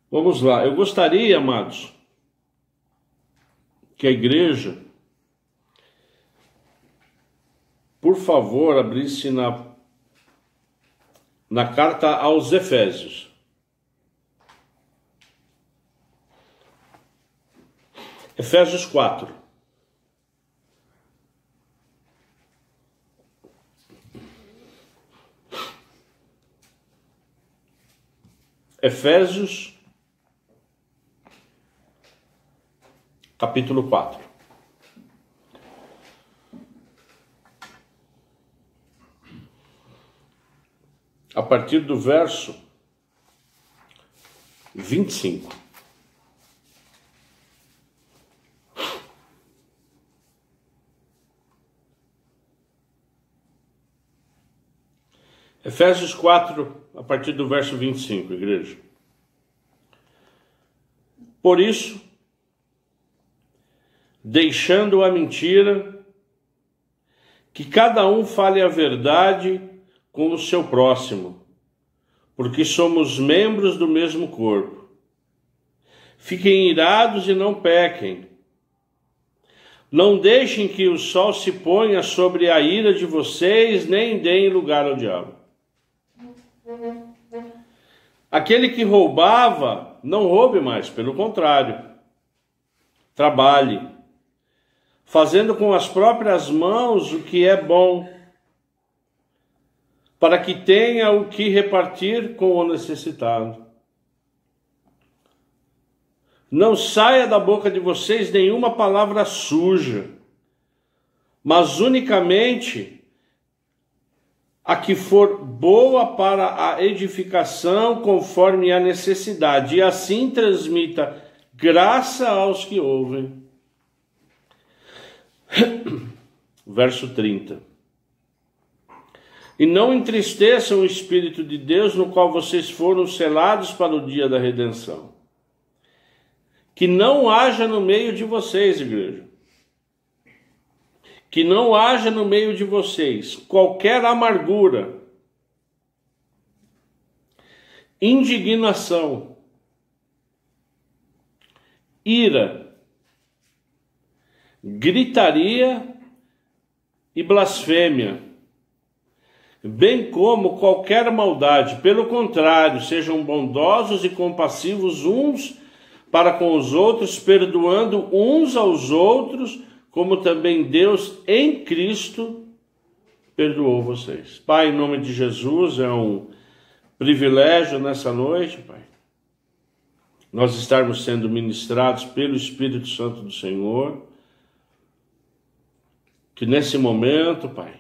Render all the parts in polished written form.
Vamos lá. Eu gostaria, amados, que a igreja, por favor, abrisse na carta aos Efésios. Efésios 4. Efésios, capítulo 4. A partir do verso 25. Efésios 4, a partir do verso 25, igreja. Por isso, deixando a mentira, que cada um fale a verdade com o seu próximo, porque somos membros do mesmo corpo. Fiquem irados e não pequem. Não deixem que o sol se ponha sobre a ira de vocês, nem deem lugar ao diabo. Aquele que roubava, não roube mais, pelo contrário. Trabalhe, fazendo com as próprias mãos o que é bom, para que tenha o que repartir com o necessitado. Não saia da boca de vocês nenhuma palavra suja, mas unicamente a que for boa para a edificação conforme a necessidade, e assim transmita graça aos que ouvem. Verso 30. E não entristeçam o Espírito de Deus, no qual vocês foram selados para o dia da redenção. Que não haja no meio de vocês, igreja, que não haja no meio de vocês qualquer amargura, indignação, ira, gritaria e blasfêmia, bem como qualquer maldade. Pelo contrário, sejam bondosos e compassivos uns para com os outros, perdoando uns aos outros, como também Deus em Cristo perdoou vocês. Pai, em nome de Jesus, é um privilégio nessa noite, Pai, nós estarmos sendo ministrados pelo Espírito Santo do Senhor, que nesse momento, Pai,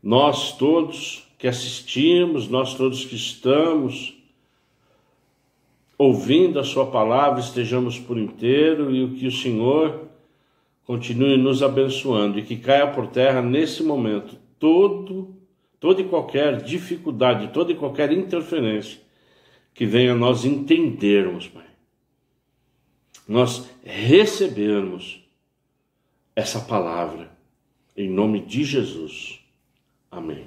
nós todos que assistimos, nós todos que estamos ouvindo a sua palavra, estejamos por inteiro, e o que o Senhor continue nos abençoando, e que caia por terra nesse momento toda e qualquer dificuldade, toda e qualquer interferência que venha nós entendermos, Pai, nós recebermos essa palavra, em nome de Jesus. Amém.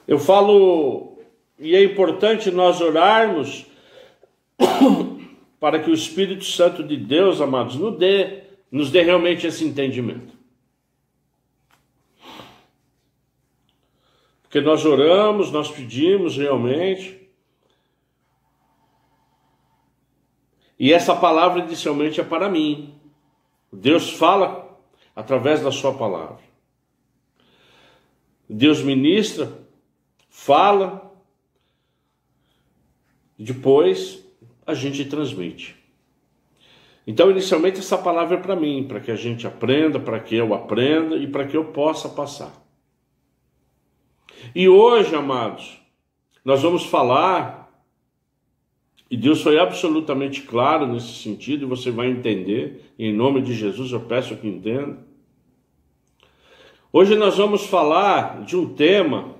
Eu falo, e é importante nós orarmos para que o Espírito Santo de Deus, amados, nos dê realmente esse entendimento. Porque nós oramos, nós pedimos realmente, e essa palavra inicialmente é para mim. Deus fala através da sua palavra. Deus ministra, fala, e depois a gente transmite. Então, inicialmente, essa palavra é para mim, para que a gente aprenda, para que eu aprenda e para que eu possa passar. E hoje, amados, nós vamos falar, e Deus foi absolutamente claro nesse sentido, e você vai entender, e em nome de Jesus eu peço que entenda. Hoje nós vamos falar de um tema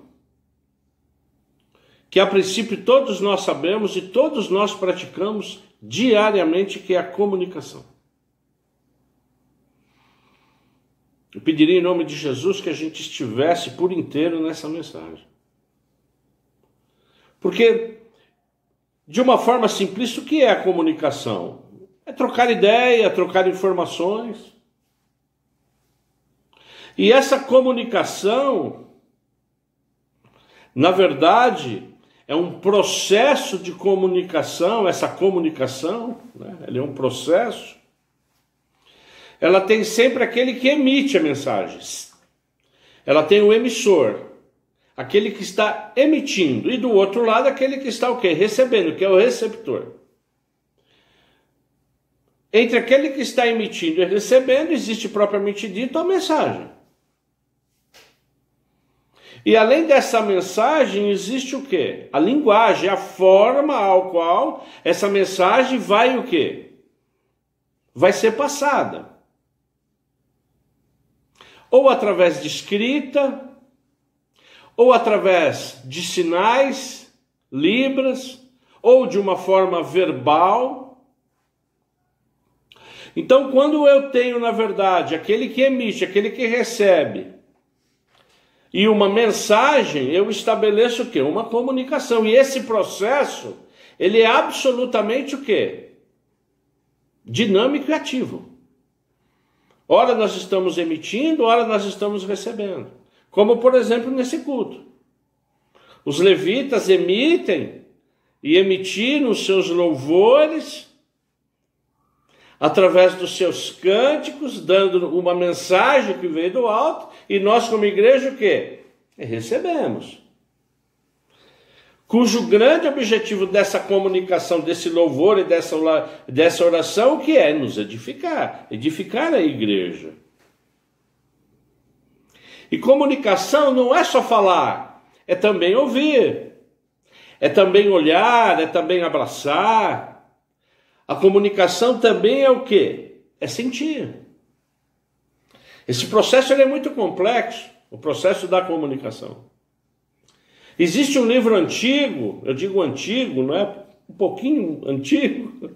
que a princípio todos nós sabemos e todos nós praticamos diariamente, que é a comunicação. Eu pediria em nome de Jesus que a gente estivesse por inteiro nessa mensagem. Porque de uma forma simplista, o que é a comunicação? É trocar ideia, trocar informações. E essa comunicação, na verdade, é um processo de comunicação. Essa comunicação, né, ela é um processo. Ela tem sempre aquele que emite a mensagem. Ela tem o emissor, aquele que está emitindo, e do outro lado aquele que está o quê? Recebendo, que é o receptor. Entre aquele que está emitindo e recebendo, existe propriamente dito a mensagem. E além dessa mensagem, existe o quê? A linguagem, a forma ao qual essa mensagem vai o quê? Vai ser passada. Ou através de escrita, ou através de sinais, libras, ou de uma forma verbal. Então, quando eu tenho, na verdade, aquele que emite, aquele que recebe, e uma mensagem, eu estabeleço o quê? Uma comunicação. E esse processo, ele é absolutamente o quê? Dinâmico e ativo. Ora nós estamos emitindo, ora nós estamos recebendo. Como, por exemplo, nesse culto. Os levitas emitem e emitiram os seus louvores através dos seus cânticos, dando uma mensagem que veio do alto, e nós como igreja o quê? Recebemos. Cujo grande objetivo dessa comunicação, desse louvor e dessa oração, o que é? Nos edificar, edificar a igreja. E comunicação não é só falar, é também ouvir, é também olhar, é também abraçar. A comunicação também é o quê? É sentir. Esse processo ele é muito complexo, o processo da comunicação. Existe um livro antigo, eu digo antigo, não é um pouquinho antigo.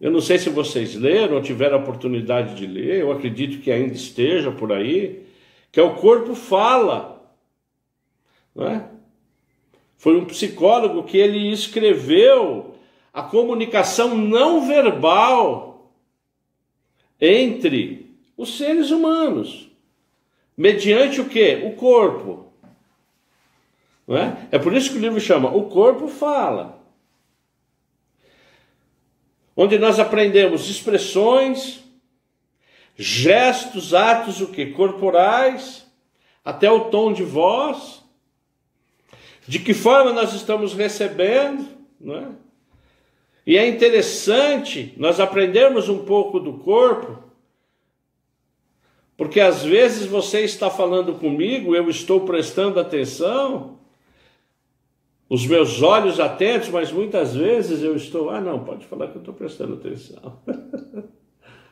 Eu não sei se vocês leram ou tiveram a oportunidade de ler, eu acredito que ainda esteja por aí, que é O Corpo Fala. Não é? Foi um psicólogo que ele escreveu a comunicação não verbal entre os seres humanos, mediante o quê? O corpo. Não é? É por isso que o livro chama O Corpo Fala. Onde nós aprendemos expressões, gestos, atos, o quê? Corporais, até o tom de voz, de que forma nós estamos recebendo, não é? E é interessante nós aprendermos um pouco do corpo, porque às vezes você está falando comigo, eu estou prestando atenção, os meus olhos atentos, mas muitas vezes eu estou, não, pode falar que eu estou prestando atenção.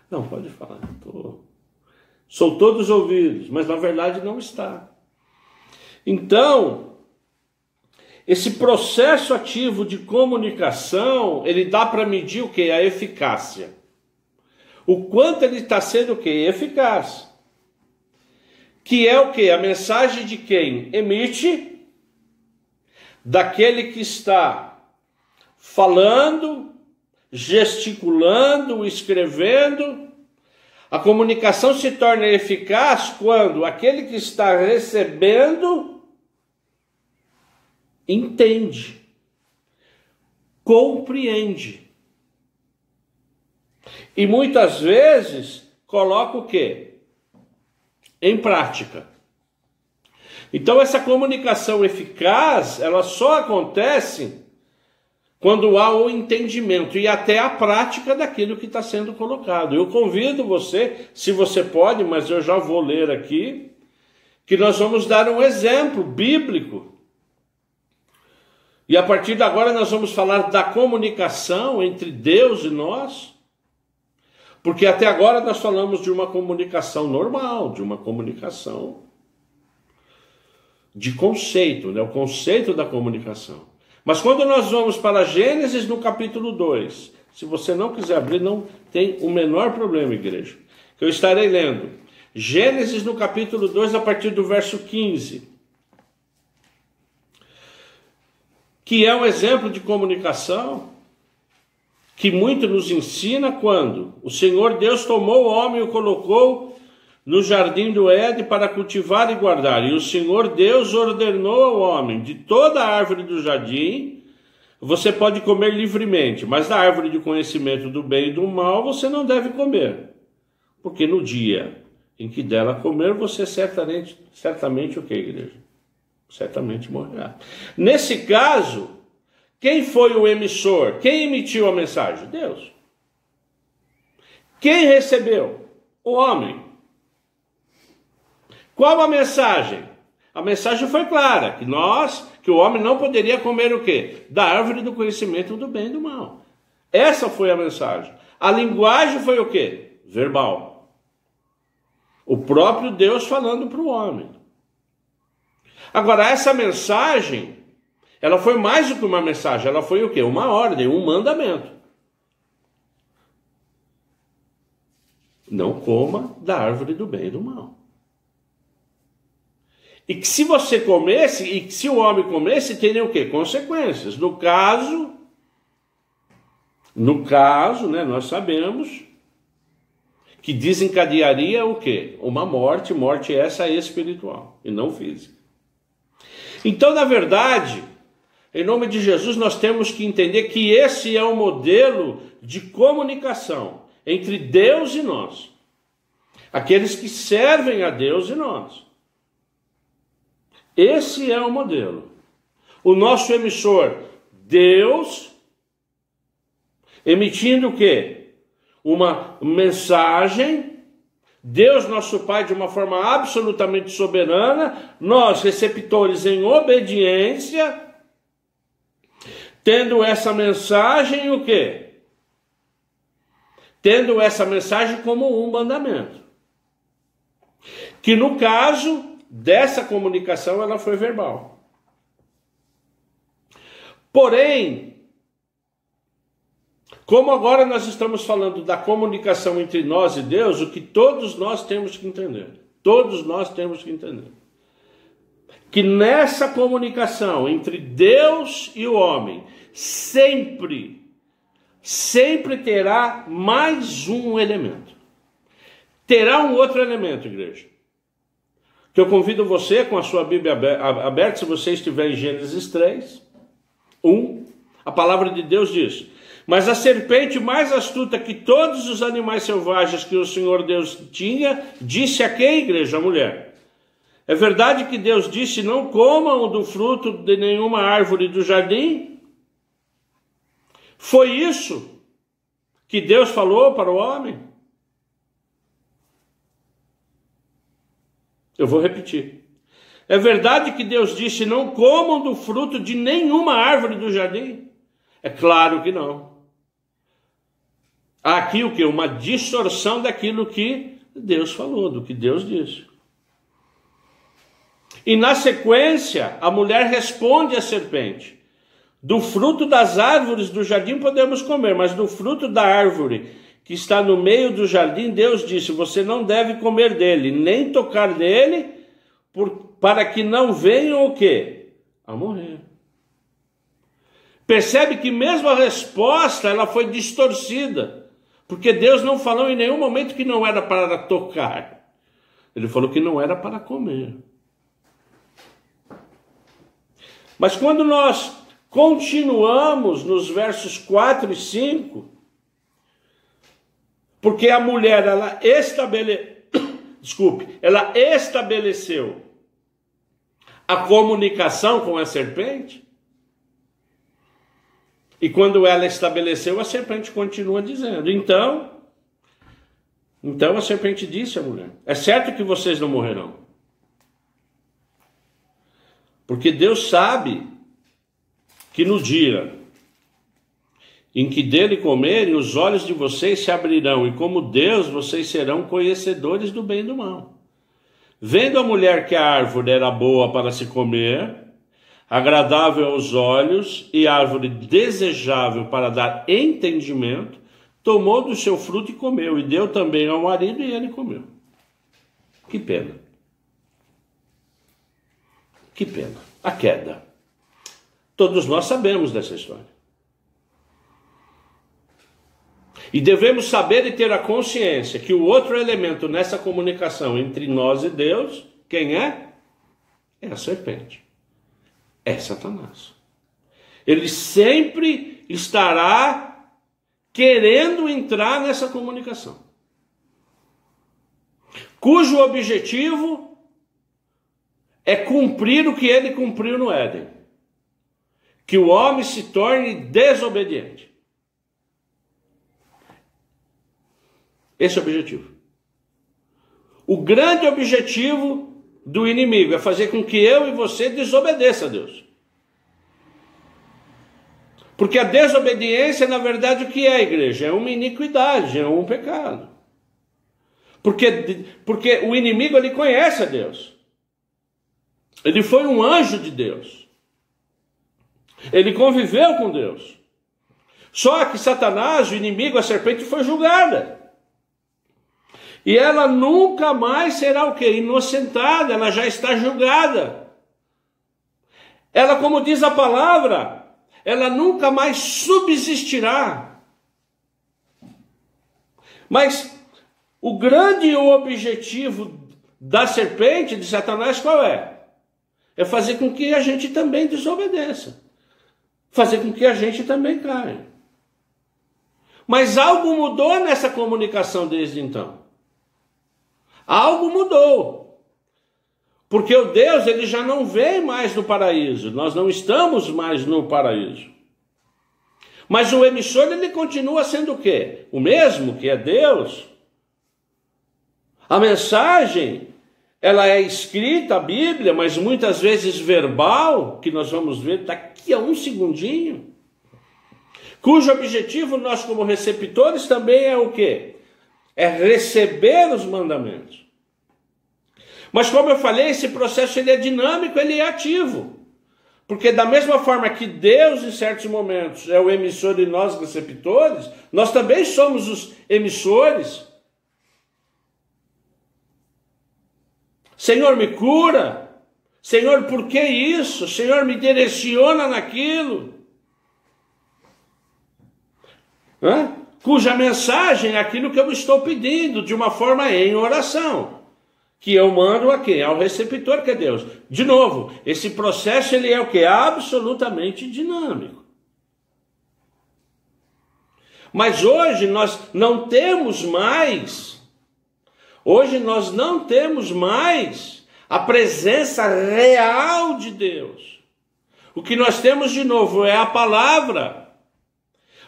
Não, pode falar, sou todos ouvidos, mas na verdade não está. Então, esse processo ativo de comunicação, ele dá para medir o quê? A eficácia. O quanto ele está sendo o quê? Eficaz. Que é o quê? A mensagem de quem emite, daquele que está falando, gesticulando, escrevendo. A comunicação se torna eficaz quando aquele que está recebendo entende, compreende. E muitas vezes coloca o quê? Em prática. Então essa comunicação eficaz, ela só acontece quando há o entendimento e até a prática daquilo que está sendo colocado. Eu convido você, se você pode, mas eu já vou ler aqui, que nós vamos dar um exemplo bíblico. E a partir de agora nós vamos falar da comunicação entre Deus e nós, porque até agora nós falamos de uma comunicação normal, de uma comunicação de conceito, né? O conceito da comunicação. Mas quando nós vamos para Gênesis no capítulo 2, se você não quiser abrir, não tem o menor problema, igreja, que eu estarei lendo. Gênesis no capítulo 2, a partir do verso 15. que é um exemplo de comunicação, que muito nos ensina quando o Senhor Deus tomou o homem e o colocou no jardim do Éden para cultivar e guardar. E o Senhor Deus ordenou ao homem: de toda a árvore do jardim você pode comer livremente, mas da árvore de conhecimento do bem e do mal você não deve comer, porque no dia em que dela comer, você certamente o que, igreja? Certamente morrerá. Nesse caso, quem foi o emissor? Quem emitiu a mensagem? Deus. Quem recebeu? O homem. Qual a mensagem? A mensagem foi clara, que o homem não poderia comer o quê? Da árvore do conhecimento do bem e do mal. Essa foi a mensagem. A linguagem foi o quê? Verbal. O próprio Deus falando para o homem. Agora, essa mensagem, ela foi mais do que uma mensagem, ela foi o quê? Uma ordem, um mandamento. Não coma da árvore do bem e do mal. E que se você comesse, e que se o homem comesse, teria o quê? Consequências. No caso, né, nós sabemos que desencadearia o quê? Uma morte essa espiritual, e não física. Então, na verdade, em nome de Jesus, nós temos que entender que esse é o modelo de comunicação entre Deus e nós. Aqueles que servem a Deus e nós. Esse é o modelo. O nosso emissor, Deus, emitindo o quê? Uma mensagem. Deus, nosso Pai, de uma forma absolutamente soberana. Nós, receptores em obediência. Tendo essa mensagem, o quê? Tendo essa mensagem como um mandamento. Que no caso dessa comunicação, ela foi verbal. Porém, como agora nós estamos falando da comunicação entre nós e Deus, o que todos nós temos que entender. Todos nós temos que entender. Que nessa comunicação entre Deus e o homem, sempre terá mais um elemento. Terá um outro elemento, igreja. Que eu convido você, com a sua Bíblia aberta, se você estiver em Gênesis 3, 1, a palavra de Deus diz: mas a serpente mais astuta que todos os animais selvagens que o Senhor Deus tinha, disse a quem, igreja? A mulher. É verdade que Deus disse: não comam do fruto de nenhuma árvore do jardim? Foi isso que Deus falou para o homem? Eu vou repetir. É verdade que Deus disse: não comam do fruto de nenhuma árvore do jardim? É claro que não. Há aqui o quê? Uma distorção daquilo que Deus falou, do que Deus disse. E na sequência, a mulher responde à serpente: do fruto das árvores do jardim podemos comer, mas do fruto da árvore que está no meio do jardim, Deus disse: você não deve comer dele, nem tocar nele, para que não venham o quê? A morrer. Percebe que mesmo a resposta, ela foi distorcida, porque Deus não falou em nenhum momento que não era para tocar. Ele falou que não era para comer. Mas quando nós continuamos nos versos 4 e 5, porque a mulher, ela estabeleceu a comunicação com a serpente. E quando ela estabeleceu, a serpente continua dizendo. Então a serpente disse à mulher: é certo que vocês não morrerão. Porque Deus sabe que no dia em que dele comerem, os olhos de vocês se abrirão, e como Deus, vocês serão conhecedores do bem e do mal. Vendo a mulher que a árvore era boa para se comer, agradável aos olhos, e árvore desejável para dar entendimento, tomou do seu fruto e comeu, e deu também ao marido, e ele comeu. Que pena. Que pena. A queda. Todos nós sabemos dessa história. E devemos saber e ter a consciência que o outro elemento nessa comunicação entre nós e Deus, quem é? É a serpente. É Satanás. Ele sempre estará querendo entrar nessa comunicação, cujo objetivo é cumprir o que ele cumpriu no Éden, que o homem se torne desobediente. Esse é o objetivo. O grande objetivo do inimigo é fazer com que eu e você desobedeça a Deus. Porque a desobediência, na verdade, o que é, igreja? É uma iniquidade, é um pecado. Porque o inimigo, ele conhece a Deus. Ele foi um anjo de Deus. Ele conviveu com Deus. Só que Satanás, o inimigo, a serpente, foi julgada. E ela nunca mais será o quê? Inocentada, ela já está julgada. Ela, como diz a palavra, ela nunca mais subsistirá. Mas o grande objetivo da serpente, de Satanás, qual é? É fazer com que a gente também desobedeça. Fazer com que a gente também caia. Mas algo mudou nessa comunicação desde então. Algo mudou. Porque o Deus, ele já não vem mais no paraíso. Nós não estamos mais no paraíso. Mas o emissor, ele continua sendo o quê? O mesmo, que é Deus. A mensagem, ela é escrita, a Bíblia, mas muitas vezes verbal, que nós vamos ver daqui a um segundinho, cujo objetivo nós como receptores também é o quê? É receber os mandamentos. Mas como eu falei, esse processo ele é dinâmico, ele é ativo. Porque da mesma forma que Deus, em certos momentos, é o emissor e nós receptores, nós também somos os emissores. Senhor, me cura. Senhor, por que isso? Senhor, me direciona naquilo. Cuja mensagem é aquilo que eu estou pedindo, de uma forma em oração. Que eu mando a quem? Ao receptor, que é Deus. De novo, esse processo ele é o quê? Absolutamente dinâmico. Mas hoje nós não temos mais... Hoje nós não temos mais a presença real de Deus. O que nós temos de novo é a palavra.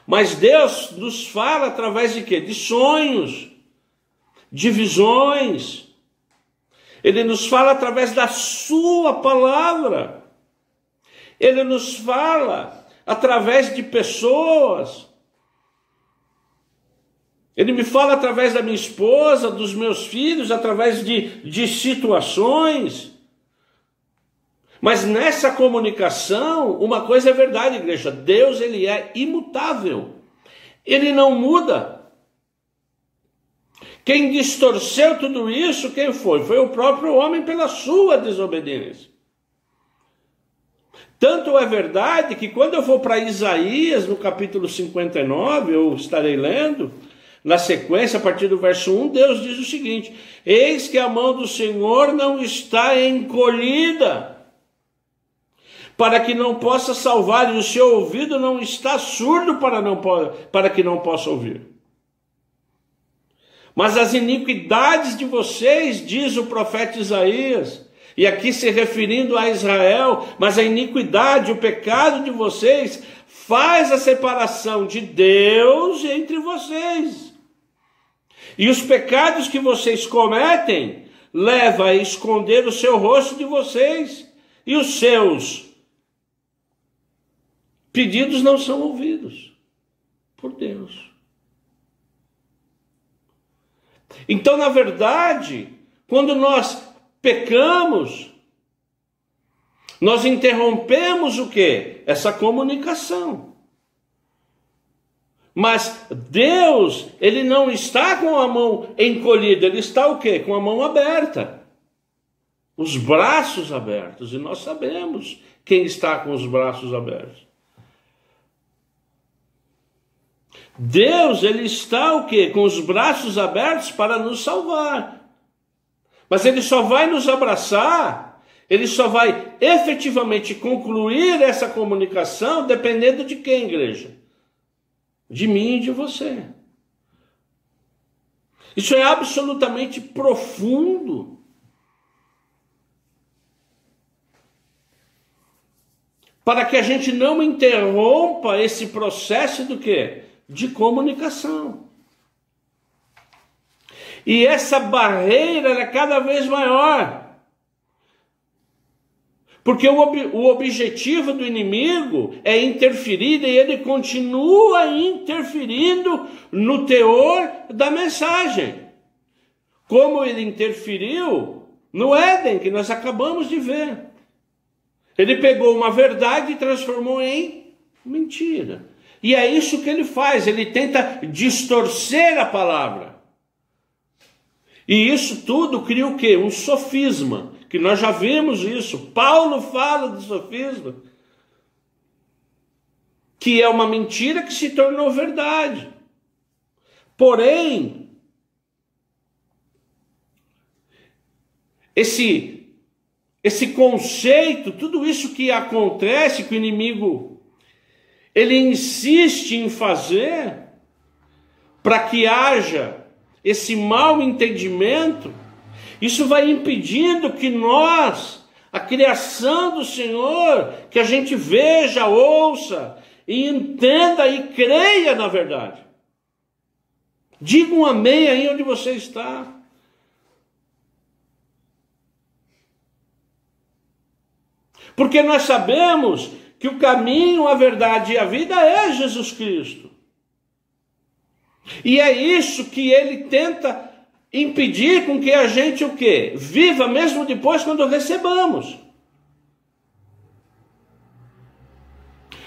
Mas Deus nos fala através de quê? De sonhos, de visões. Ele nos fala através da sua palavra. Ele nos fala através de pessoas. Ele me fala através da minha esposa, dos meus filhos, através de situações. Mas nessa comunicação, uma coisa é verdade, igreja. Deus, ele é imutável. Ele não muda. Quem distorceu tudo isso, quem foi? Foi o próprio homem pela sua desobediência. Tanto é verdade que quando eu for para Isaías, no capítulo 59, eu estarei lendo... Na sequência, a partir do verso 1, Deus diz o seguinte: eis que a mão do Senhor não está encolhida, para que não possa salvar, e o seu ouvido não está surdo para que não possa ouvir. Mas as iniquidades de vocês, diz o profeta Isaías, e aqui se referindo a Israel, mas a iniquidade, o pecado de vocês, faz a separação de Deus entre vocês. E os pecados que vocês cometem levam a esconder o seu rosto de vocês. E os seus pedidos não são ouvidos por Deus. Então, na verdade, quando nós pecamos, nós interrompemos o quê? Essa comunicação. Mas Deus, ele não está com a mão encolhida, ele está o quê? Com a mão aberta. Os braços abertos. E nós sabemos quem está com os braços abertos. Deus, ele está o quê? Com os braços abertos para nos salvar. Mas ele só vai nos abraçar, ele só vai efetivamente concluir essa comunicação dependendo de quem, igreja? De mim e de você. Isso é absolutamente profundo. Para que a gente não interrompa esse processo do quê? De comunicação. E essa barreira é cada vez maior. Porque o objetivo do inimigo é interferir e ele continua interferindo no teor da mensagem. Como ele interferiu no Éden, que nós acabamos de ver. Ele pegou uma verdade e transformou em mentira. E é isso que ele faz, ele tenta distorcer a palavra. E isso tudo cria o quê? Um sofisma, que nós já vimos isso. Paulo fala de sofisma, que é uma mentira que se tornou verdade. Porém, esse conceito, tudo isso que acontece, que o inimigo ele insiste em fazer para que haja esse mau entendimento, isso vai impedindo que nós, a criação do Senhor, que a gente veja, ouça, e entenda e creia na verdade. Diga um amém aí onde você está. Porque nós sabemos que o caminho, a verdade e a vida é Jesus Cristo. E é isso que ele tenta impedir com que a gente o quê? Viva mesmo depois quando recebamos.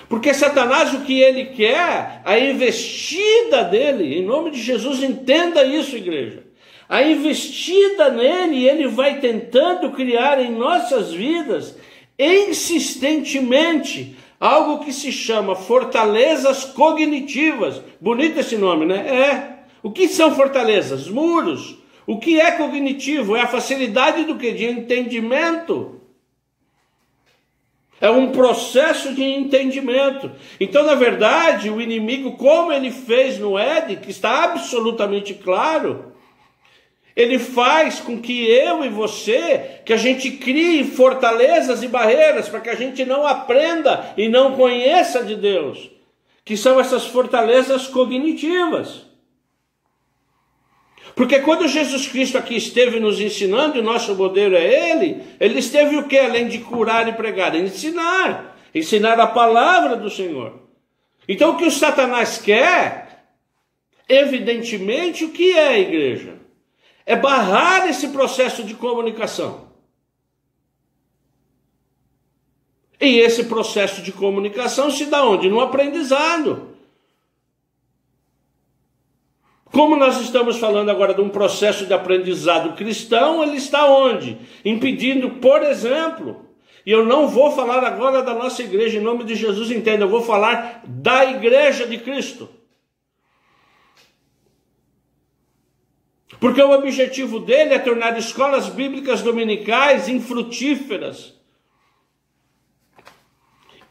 Porque Satanás, o que ele quer, a investida dele, em nome de Jesus, entenda isso, igreja. A investida nele, ele vai tentando criar em nossas vidas, insistentemente, algo que se chama fortalezas cognitivas. Bonito esse nome, né? É. O que são fortalezas? Muros. O que é cognitivo? É a facilidade do quê? De entendimento. É um processo de entendimento. Então, na verdade, o inimigo, como ele fez no Éden, que está absolutamente claro, ele faz com que eu e você, que a gente crie fortalezas e barreiras para que a gente não aprenda e não conheça de Deus, que são essas fortalezas cognitivas. Porque quando Jesus Cristo aqui esteve nos ensinando, e o nosso modelo é ele esteve o quê? Além de curar e pregar? Ensinar a palavra do Senhor. Então o que o Satanás quer, evidentemente, o que é a igreja? É barrar esse processo de comunicação. E esse processo de comunicação se dá onde? No aprendizado. Como nós estamos falando agora de um processo de aprendizado cristão, ele está onde? Impedindo, por exemplo, e eu não vou falar agora da nossa igreja, em nome de Jesus, entenda, eu vou falar da igreja de Cristo. Porque o objetivo dele é tornar escolas bíblicas dominicais infrutíferas,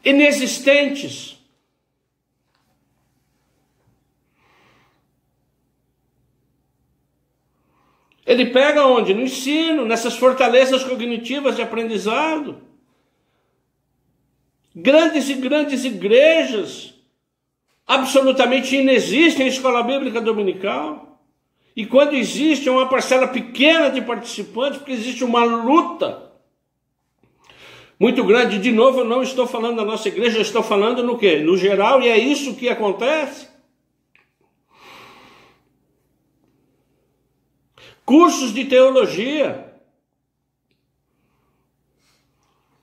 inexistentes. Ele pega onde? No ensino, nessas fortalezas cognitivas de aprendizado. Grandes e grandes igrejas absolutamente inexistem em escola bíblica dominical. E quando existe, é uma parcela pequena de participantes, porque existe uma luta muito grande. De novo, eu não estou falando da nossa igreja, eu estou falando no quê? No geral, e é isso que acontece. Cursos de teologia.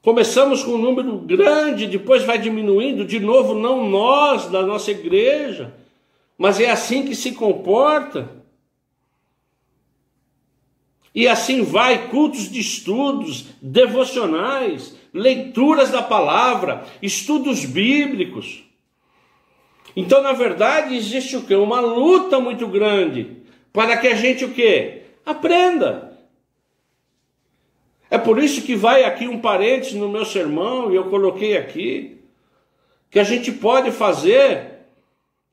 Começamos com um número grande, depois vai diminuindo. De novo, não nós, da nossa igreja, mas é assim que se comporta. E assim vai, cultos de estudos, devocionais, leituras da palavra, estudos bíblicos. Então, na verdade, existe o quê? Uma luta muito grande para que a gente o quê? Aprenda. É por isso que vai aqui um parênteses no meu sermão, e eu coloquei aqui, que a gente pode fazer,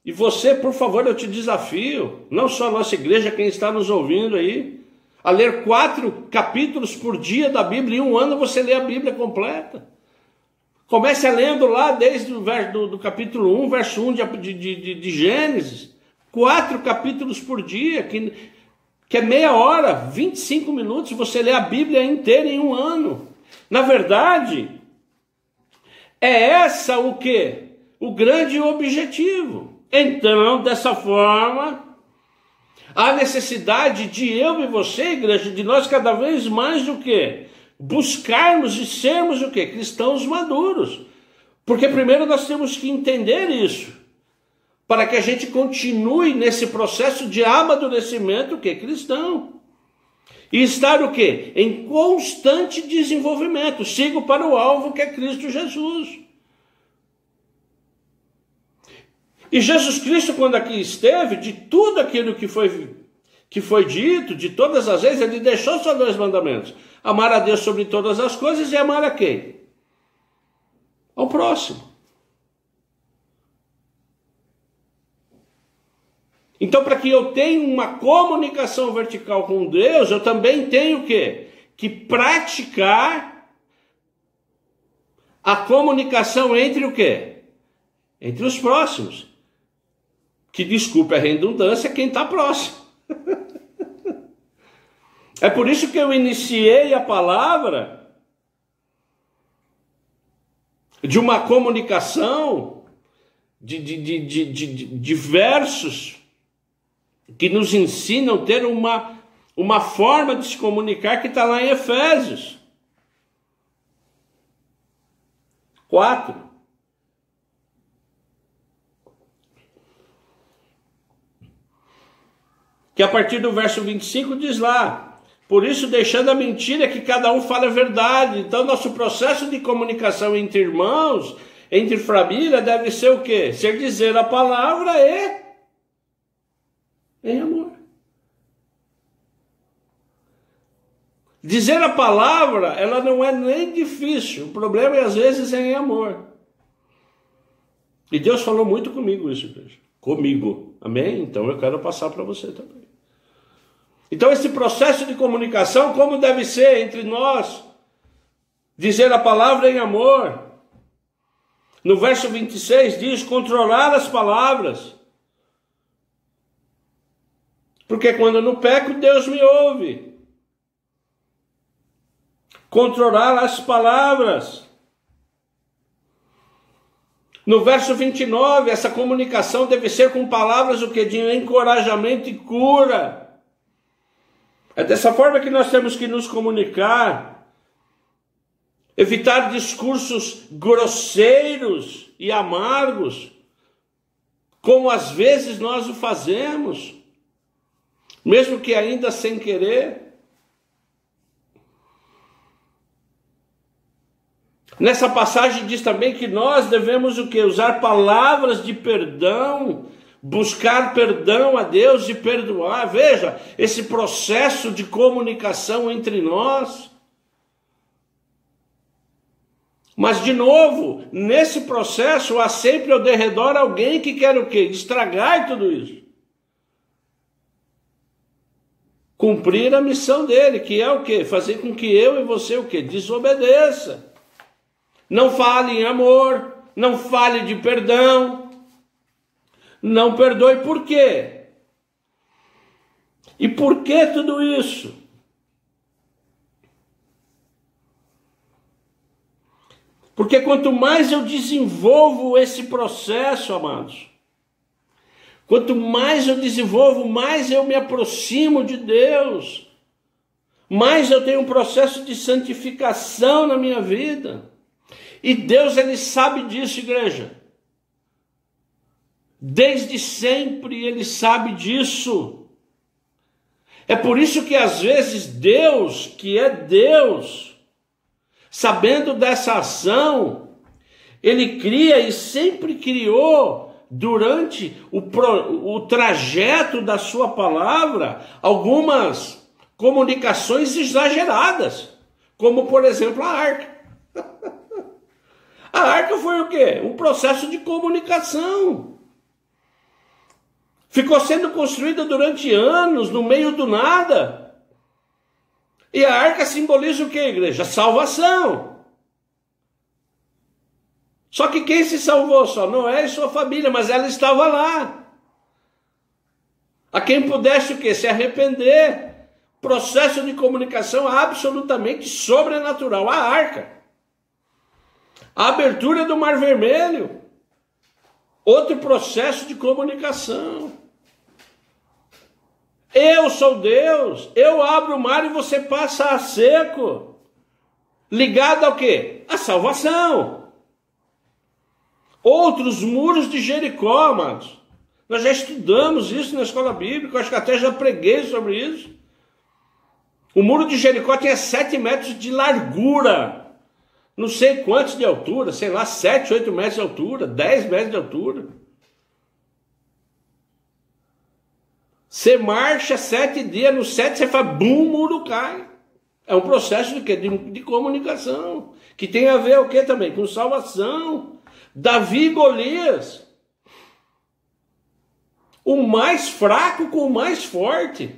e você, por favor, eu te desafio, não só a nossa igreja, quem está nos ouvindo aí, a ler 4 capítulos por dia da Bíblia. Em um ano você lê a Bíblia completa. Comece lendo lá desde o do capítulo 1, verso 1 de Gênesis. 4 capítulos por dia, que é meia hora, 25 minutos, você lê a Bíblia inteira em um ano. Na verdade, é essa o quê? O grande objetivo. Então, dessa forma, há necessidade de eu e você, igreja, de nós cada vez mais o quê? Buscarmos e sermos o quê? Cristãos maduros. Porque primeiro nós temos que entender isso, para que a gente continue nesse processo de amadurecimento o quê? Cristão. E estar o quê? Em constante desenvolvimento. Sigo para o alvo que é Cristo Jesus. E Jesus Cristo, quando aqui esteve, de tudo aquilo que foi dito, de todas as vezes, ele deixou só 2 mandamentos. Amar a Deus sobre todas as coisas e amar a quem? Ao próximo. Então, para que eu tenha uma comunicação vertical com Deus, eu também tenho o quê? Que praticar a comunicação entre o quê? Entre os próximos. Que, desculpe a redundância, quem está próximo. É por isso que eu iniciei a palavra de uma comunicação de versos que nos ensinam a ter uma forma de se comunicar que está lá em Efésios 4. Que a partir do verso 25 diz lá: por isso, deixando a mentira, que cada um fale a verdade. Então, nosso processo de comunicação entre irmãos, entre família, deve ser o quê? Ser dizer a palavra em amor. Dizer a palavra, ela não é nem difícil. O problema é, às vezes, em amor. E Deus falou muito comigo isso, igreja. Comigo. Amém? Então eu quero passar para você também. Então esse processo de comunicação, como deve ser entre nós? Dizer a palavra em amor. No verso 26 diz: controlar as palavras. Porque quando eu não peco, Deus me ouve. Controlar as palavras. No verso 29, essa comunicação deve ser com palavras o que? De encorajamento e cura. É dessa forma que nós temos que nos comunicar. Evitar discursos grosseiros e amargos, como às vezes nós o fazemos, mesmo que ainda sem querer. Nessa passagem diz também que nós devemos o quê? Usar palavras de perdão, buscar perdão a Deus e perdoar. Veja, esse processo de comunicação entre nós. Mas, de novo, nesse processo há sempre ao derredor alguém que quer o quê? Estragar tudo isso. Cumprir a missão dele, que é o quê? Fazer com que eu e você o quê? Desobedeça. Não fale em amor, não fale de perdão, não perdoe. Por quê? E por que tudo isso? Porque quanto mais eu desenvolvo esse processo, amados, quanto mais eu desenvolvo, mais eu me aproximo de Deus, mais eu tenho um processo de santificação na minha vida. E Deus, Ele sabe disso, igreja. Desde sempre Ele sabe disso. É por isso que às vezes Deus, que é Deus, sabendo dessa ação, ele cria e sempre criou, durante o trajeto da sua palavra, algumas comunicações exageradas, como, por exemplo, a arca. A arca foi o quê? Um processo de comunicação. Ficou sendo construída durante anos, no meio do nada. E a arca simboliza o quê, igreja? Salvação. Só que quem se salvou? Só Noé e sua família, mas ela estava lá. A quem pudesse o quê? Se arrepender. Processo de comunicação absolutamente sobrenatural. A arca. A abertura do Mar Vermelho. Outro processo de comunicação. Eu sou Deus. Eu abro o mar e você passa a seco. Ligado ao quê? A salvação. Outros muros de Jericó, amados. Nós já estudamos isso na escola bíblica, eu acho que até já preguei sobre isso. O muro de Jericó tinha 7 metros de largura. Não sei quantos de altura, sei lá, 7, 8 metros de altura, 10 metros de altura. Você marcha 7 dias, no 7 você faz, bum, o muro cai. É um processo de quê? De comunicação, que tem a ver o quê também? Com salvação. Davi e Golias. O mais fraco com o mais forte.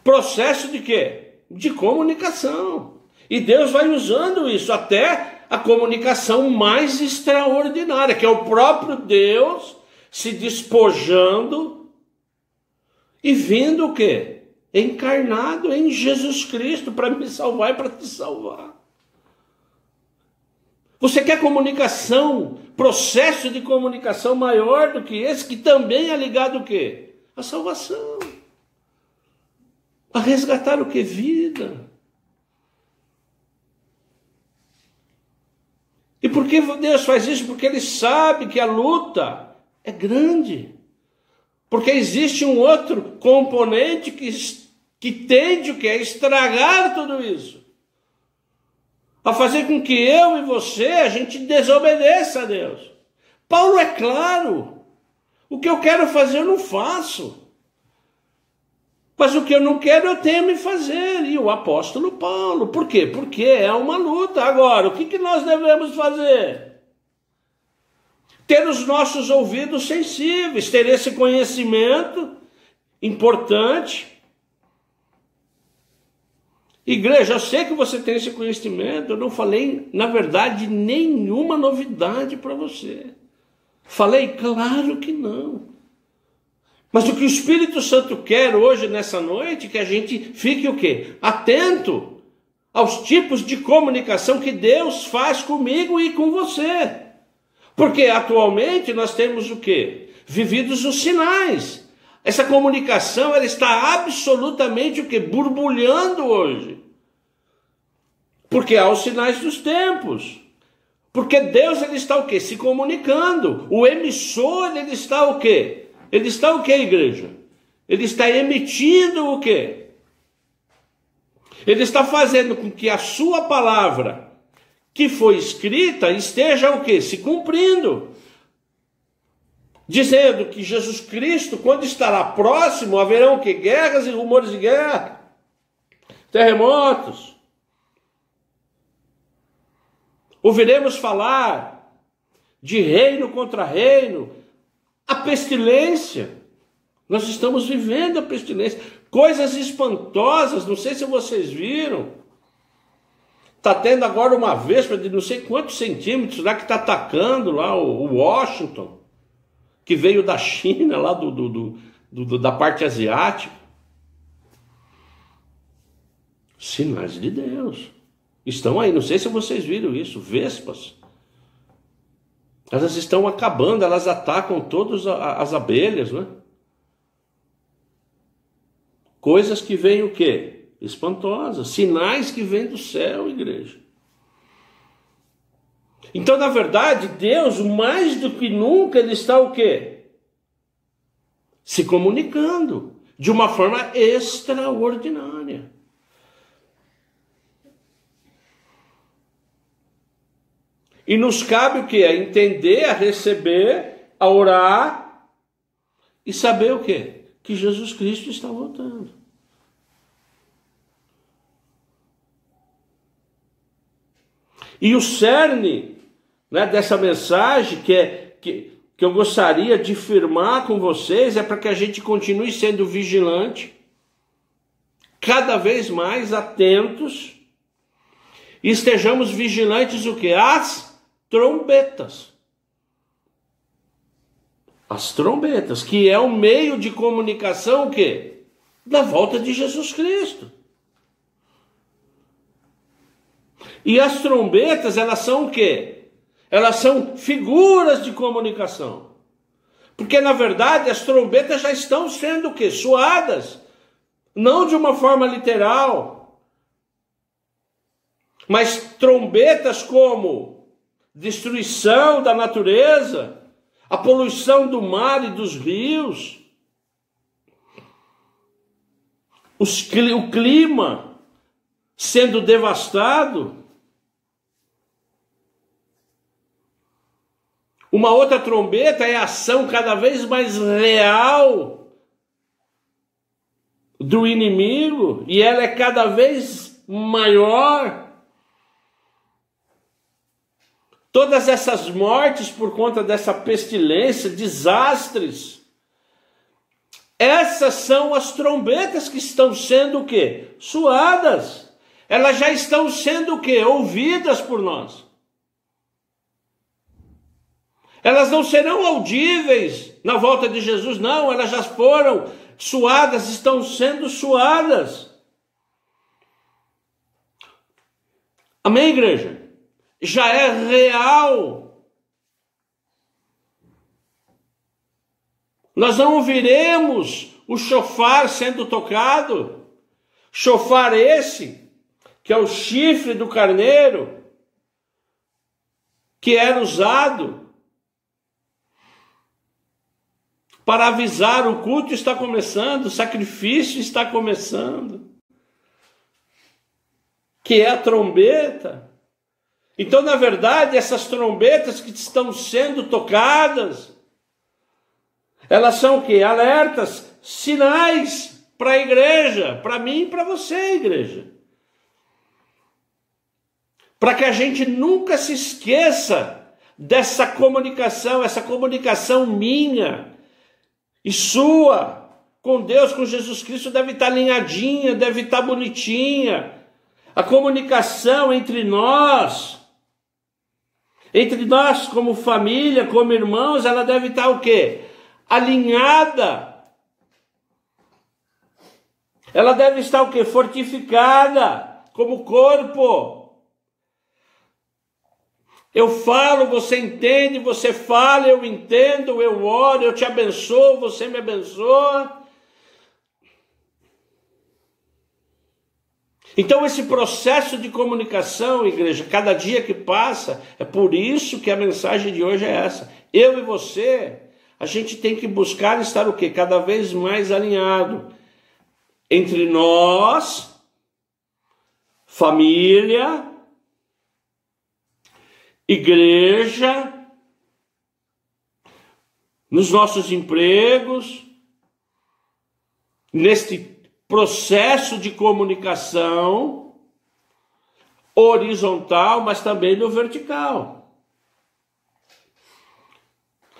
Processo de quê? De comunicação. E Deus vai usando isso até a comunicação mais extraordinária, que é o próprio Deus se despojando e vindo o quê? Encarnado em Jesus Cristo para me salvar e para te salvar. Você quer comunicação, processo de comunicação maior do que esse, que também é ligado o quê? A salvação. A resgatar o que? Vida. E por que Deus faz isso? Porque Ele sabe que a luta é grande. Porque existe um outro componente que tende o quê? A estragar tudo isso. A fazer com que eu e você, a gente desobedeça a Deus. Paulo é claro. O que eu quero fazer eu não faço. Mas o que eu não quero eu temo em fazer. E o apóstolo Paulo. Por quê? Porque é uma luta. Agora, o que nós devemos fazer? Ter os nossos ouvidos sensíveis. Ter esse conhecimento importante. Igreja, eu sei que você tem esse conhecimento. Eu não falei, na verdade, nenhuma novidade para você. Falei, claro que não. Mas o que o Espírito Santo quer hoje, nessa noite, que a gente fique o quê? Atento aos tipos de comunicação que Deus faz comigo e com você. Porque atualmente nós temos o quê? Vividos os sinais. Essa comunicação, ela está absolutamente o quê? Borbulhando hoje. Porque há os sinais dos tempos. Porque Deus, ele está o quê? Se comunicando. O emissor, ele está o quê? Ele está o quê, igreja? Ele está emitindo o quê? Ele está fazendo com que a sua palavra, que foi escrita, esteja o quê? Se cumprindo. Dizendo que Jesus Cristo, quando estará próximo, haverão o quê? Guerras e rumores de guerra, terremotos. Ouviremos falar de reino contra reino, a pestilência. Nós estamos vivendo a pestilência. Coisas espantosas, não sei se vocês viram. Está tendo agora uma vespa de não sei quantos centímetros lá que está atacando lá o Washington, que veio da China, lá da parte asiática. Sinais de Deus. Estão aí, não sei se vocês viram isso, vespas. Elas estão acabando, elas atacam todas as abelhas, né? Coisas que vêm o quê? Espantosas, sinais que vêm do céu, igreja. Então, na verdade, Deus, mais do que nunca, Ele está o quê? Se comunicando de uma forma extraordinária. E nos cabe o quê? A entender, a receber, a orar e saber o quê? Que Jesus Cristo está voltando. E o cerne, né, dessa mensagem que eu gostaria de firmar com vocês é para que a gente continue sendo vigilante, cada vez mais atentos, e estejamos vigilantes o quê? As trombetas. As trombetas, que é o meio de comunicação o quê? Da volta de Jesus Cristo. E as trombetas, elas são o quê? Elas são figuras de comunicação. Porque, na verdade, as trombetas já estão sendo o quê? Soadas. Não de uma forma literal. Mas trombetas como destruição da natureza, a poluição do mar e dos rios, o clima sendo devastado. Uma outra trombeta é a ação cada vez mais real do inimigo, e ela é cada vez maior. Todas essas mortes por conta dessa pestilência, desastres, essas são as trombetas que estão sendo o quê? Soadas. Elas já estão sendo o quê? Ouvidas por nós. Elas não serão audíveis na volta de Jesus, não, elas já foram soadas, estão sendo soadas. Amém, igreja? Já é real. Nós não ouviremos o chofar sendo tocado, chofar esse, que é o chifre do carneiro, que era usado para avisar: o culto está começando, o sacrifício está começando, que é a trombeta. Então, na verdade, essas trombetas que estão sendo tocadas, elas são o quê? Alertas, sinais para a igreja, para mim e para você, igreja. Para que a gente nunca se esqueça dessa comunicação, essa comunicação minha e sua com Deus, com Jesus Cristo, deve estar alinhadinha, deve estar bonitinha. A comunicação entre nós como família, como irmãos, ela deve estar o quê? Alinhada. Ela deve estar o quê? Fortificada, como corpo. Eu falo, você entende, você fala, eu entendo, eu oro, eu te abençoo, você me abençoa. Então esse processo de comunicação, igreja, cada dia que passa, é por isso que a mensagem de hoje é essa. Eu e você, a gente tem que buscar estar o quê? Cada vez mais alinhado entre nós, família, igreja, nos nossos empregos, neste processo de comunicação horizontal, mas também no vertical.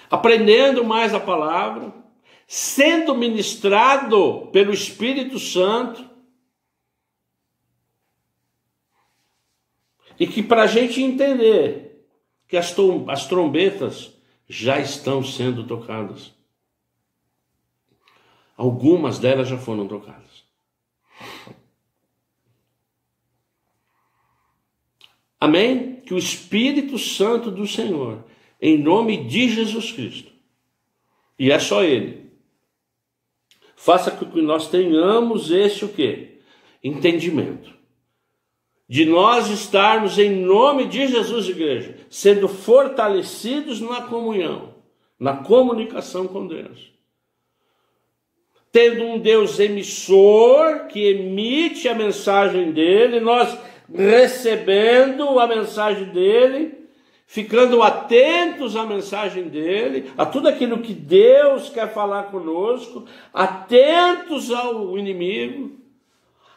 Aprendendo mais a palavra, sendo ministrado pelo Espírito Santo, e que para a gente entender que as trombetas já estão sendo tocadas. Algumas delas já foram tocadas. Amém? Que o Espírito Santo do Senhor, em nome de Jesus Cristo, e é só Ele, faça com que nós tenhamos esse o quê? Entendimento. De nós estarmos, em nome de Jesus, igreja, sendo fortalecidos na comunhão, na comunicação com Deus. Tendo um Deus emissor, que emite a mensagem dele, nós recebendo a mensagem dele, ficando atentos à mensagem dele, a tudo aquilo que Deus quer falar conosco, atentos ao inimigo,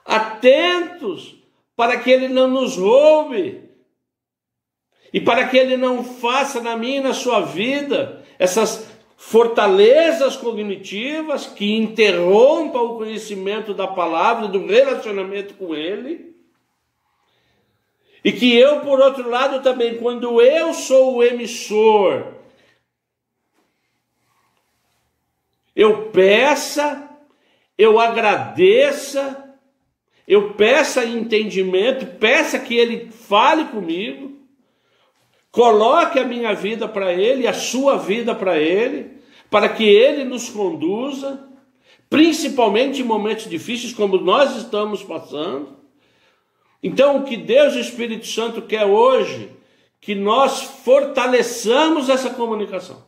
atentos para que ele não nos roube e para que ele não faça na minha e na sua vida essas fortalezas cognitivas que interrompam o conhecimento da palavra, do relacionamento com ele. E que eu, por outro lado, também, quando eu sou o emissor, eu peça, eu agradeça, eu peça entendimento, peça que ele fale comigo, coloque a minha vida para ele, a sua vida para ele, para que ele nos conduza, principalmente em momentos difíceis como nós estamos passando. Então, o que Deus e o Espírito Santo quer hoje, que nós fortaleçamos essa comunicação.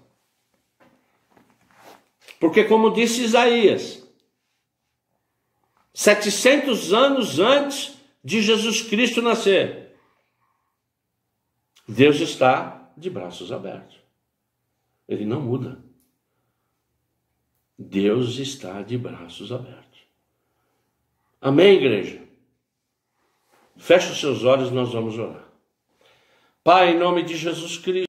Porque, como disse Isaías, 700 anos antes de Jesus Cristo nascer, Deus está de braços abertos. Ele não muda. Deus está de braços abertos. Amém, igreja? Feche os seus olhos, nós vamos orar. Pai, em nome de Jesus Cristo,